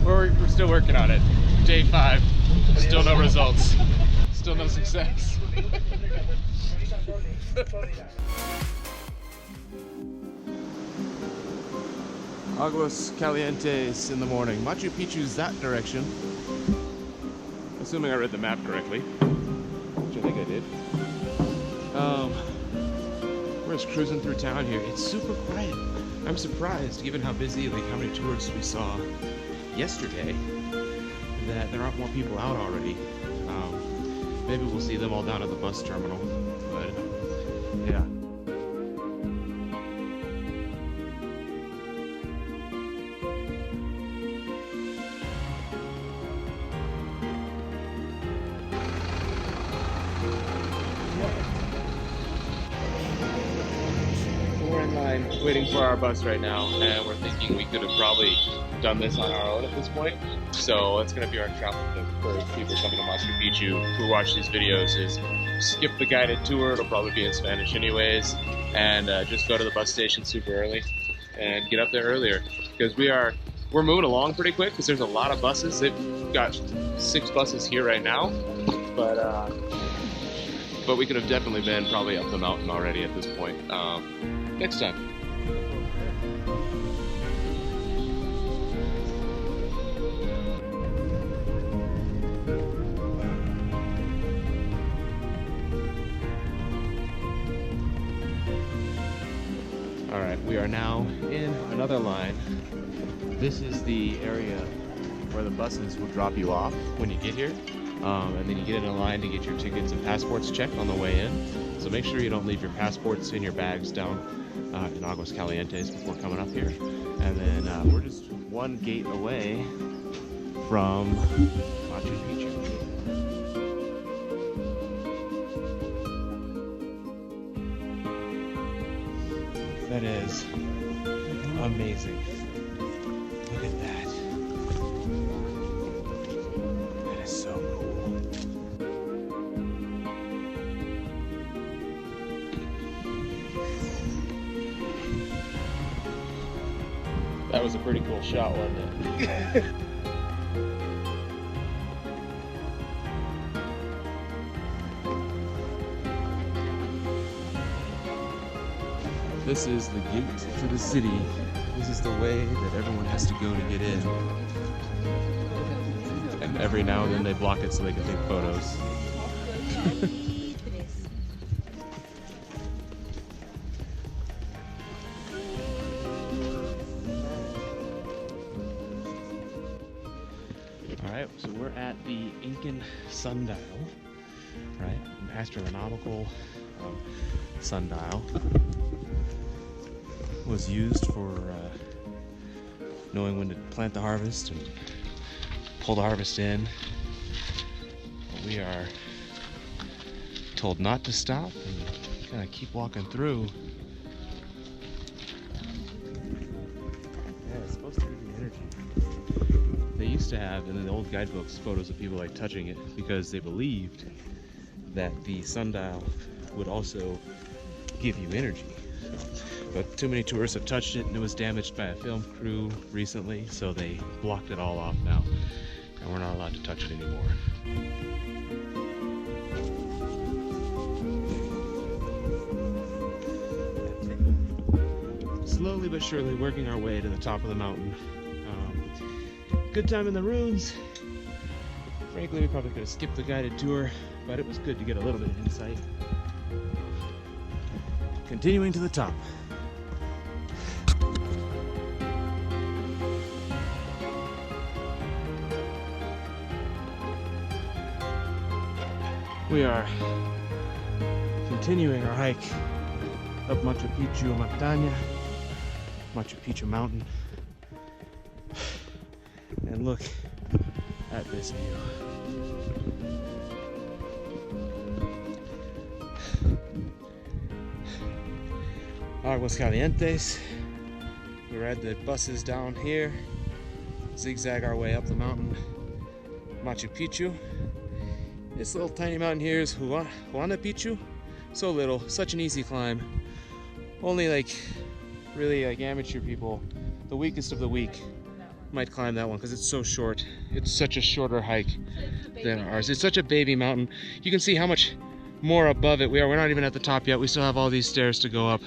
We're still working on it. Day 5, still no results. Still no success. Aguas Calientes in the morning. Machu Picchu's that direction. Assuming I read the map correctly, which I think I did. We're just cruising through town here. It's super quiet. I'm surprised, given how busy, like how many tourists we saw yesterday, that there aren't more people out already. Maybe we'll see them all down at the bus terminal, but yeah. We're in line waiting for our bus right now, and we're thinking we could have probably done this on our own at this point. So that's going to be our travel tip for people coming to Machu Picchu who watch these videos, is skip the guided tour. It'll probably be in Spanish anyways, and just go to the bus station super early and get up there earlier, because we're moving along pretty quick because there's a lot of buses. They've got 6 buses here right now, but we could have definitely been probably up the mountain already at this point. Next time. Alright, we are now in another line. This is the area where the buses will drop you off when you get here. And then you get in a line to get your tickets and passports checked on the way in. So make sure you don't leave your passports in your bags down in Aguas Calientes before coming up here. And then we're just one gate away from Machu Picchu. That is amazing. Look at that. That is so cool. That was a pretty cool shot, wasn't it? This is the gate to the city. This is the way that everyone has to go to get in. And every now and then they block it so they can take photos. Alright, so we're at the Incan sundial, right? An astronomical sundial. Was used for knowing when to plant the harvest and pull the harvest in. We are told not to stop and kind of keep walking through. Yeah, it's supposed to give you energy. They used to have in the old guidebooks photos of people like touching it because they believed that the sundial would also give you energy. But too many tourists have touched it, and it was damaged by a film crew recently, so they blocked it all off now, and we're not allowed to touch it anymore. Slowly but surely working our way to the top of the mountain. Good time in the ruins. Frankly, we probably could have skipped the guided tour, but it was good to get a little bit of insight. Continuing to the top. We are continuing our hike up Machu Picchu Mountain, Machu Picchu Mountain, and look at this view. Aguas Calientes. We ride the buses down here, zigzag our way up the mountain, Machu Picchu. This little tiny mountain here is Huayna Picchu. So little, such an easy climb. Only really amateur people, the weakest of the weak, Might climb that one because it's so short. It's such a shorter hike than ours. It's such a baby mountain. You can see how much more above it we are. We're not even at the top yet. We still have all these stairs to go up.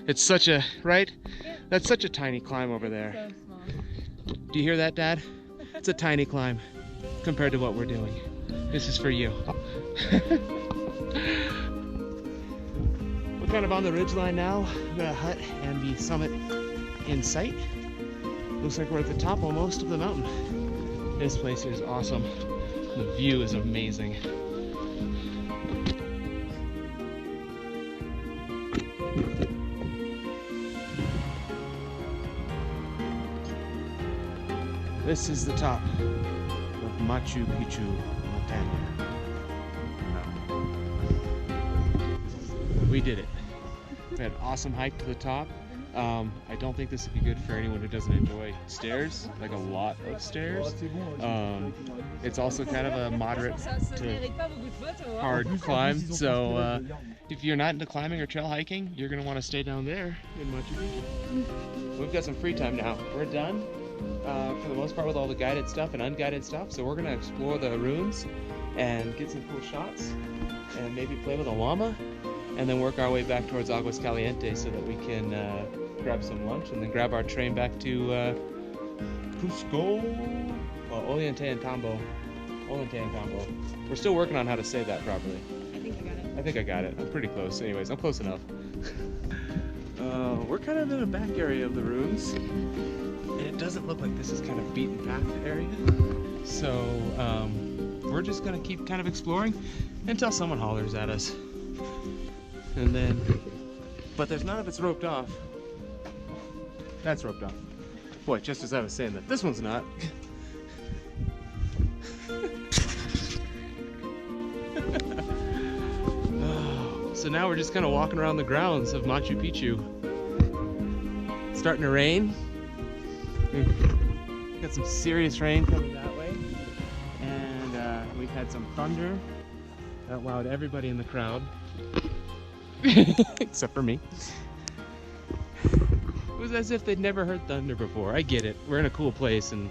It's such a, right? That's such a tiny climb over there. So small. Do you hear that, Dad? It's a tiny climb compared to what we're doing. This is for you. We're kind of on the ridgeline now. We've got a hut and the summit in sight. Looks like we're at the top almost of the mountain. This place is awesome. The view is amazing. This is the top of Machu Picchu Mountain. We did it. We had an awesome hike to the top. I don't think this would be good for anyone who doesn't enjoy stairs, like a lot of stairs. It's also kind of a moderate to hard climb, so if you're not into climbing or trail hiking, you're going to want to stay down there in Machu Picchu. We've got some free time now. We're done for the most part with all the guided stuff and unguided stuff, so we're going to explore the ruins and get some cool shots and maybe play with a llama and then work our way back towards Aguas Caliente so that we can grab some lunch and then grab our train back to Cusco, Ollantaytambo and Tambo. We're still working on how to say that properly. I think you got it. I think I got it. I'm pretty close. Anyways, I'm close enough. We're kind of in the back area of the ruins, and it doesn't look like this is kind of beaten path area. So we're just gonna keep kind of exploring until someone hollers at us. And then, but there's none of it's roped off. That's roped off. Boy, just as I was saying that, this one's not. So now we're just kind of walking around the grounds of Machu Picchu. It's starting to rain. We've got some serious rain coming that way. And we've had some thunder that wowed everybody in the crowd. Except for me. It was as if they'd never heard thunder before. I get it. We're in a cool place, and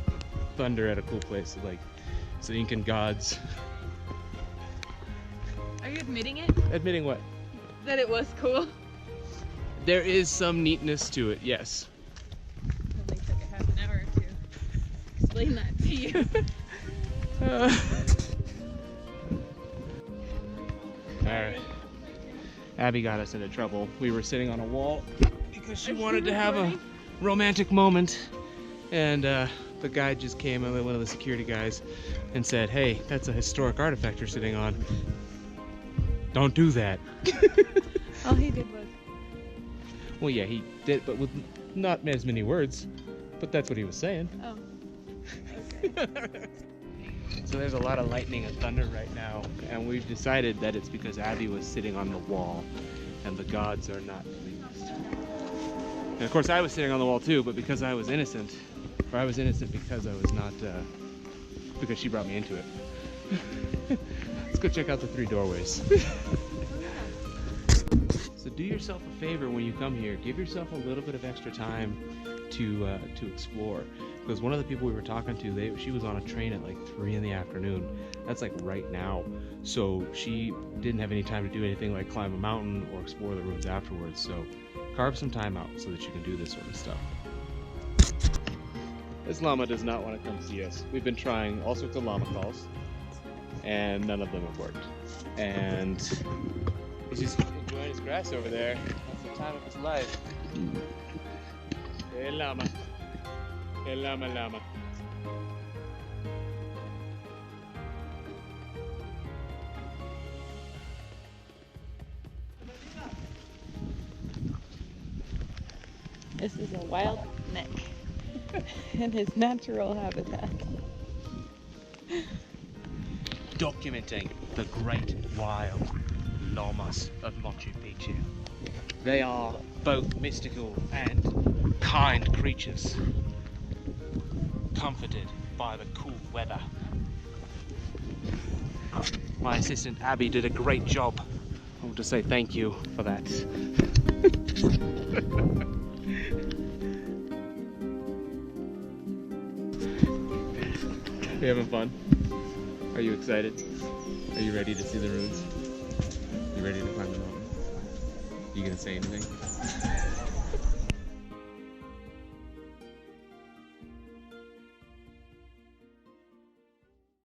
thunder at a cool place, like it's the Incan gods. Are you admitting it? Admitting what? That it was cool? There is some neatness to it, yes. It only took a half an hour to explain that to you. Alright. Abby got us into trouble. We were sitting on a wall because she wanted to have a romantic moment, and the guy just came, one of the security guys, and said, "Hey, that's a historic artifact you're sitting on. Don't do that." All he did was... Well, yeah, he did, but with not as many words. But that's what he was saying. Oh. Okay. So there's a lot of lightning and thunder right now, and we've decided that it's because Abby was sitting on the wall, and the gods are not pleased. And of course I was sitting on the wall too, but because I was innocent, or I was innocent because I was not, because she brought me into it. Let's go check out the 3 doorways. So do yourself a favor when you come here. Give yourself a little bit of extra time to explore. Because one of the people we were talking to, she was on a train at like 3 in the afternoon. That's like right now. So she didn't have any time to do anything like climb a mountain or explore the ruins afterwards. So carve some time out so that you can do this sort of stuff. This llama does not want to come see us. We've been trying all sorts of llama calls, and none of them have worked. And he's just enjoying his grass over there. That's the time of his life. Hey llama. Hey llama llama. This is a wild neck in his natural habitat. Documenting the great wild llamas of Machu Picchu. They are both mystical and kind creatures, comforted by the cool weather. My assistant Abby did a great job. I want to say thank you for that. You having fun? Are you excited? Are you ready to see the ruins? You ready to climb the mountain? You gonna say anything?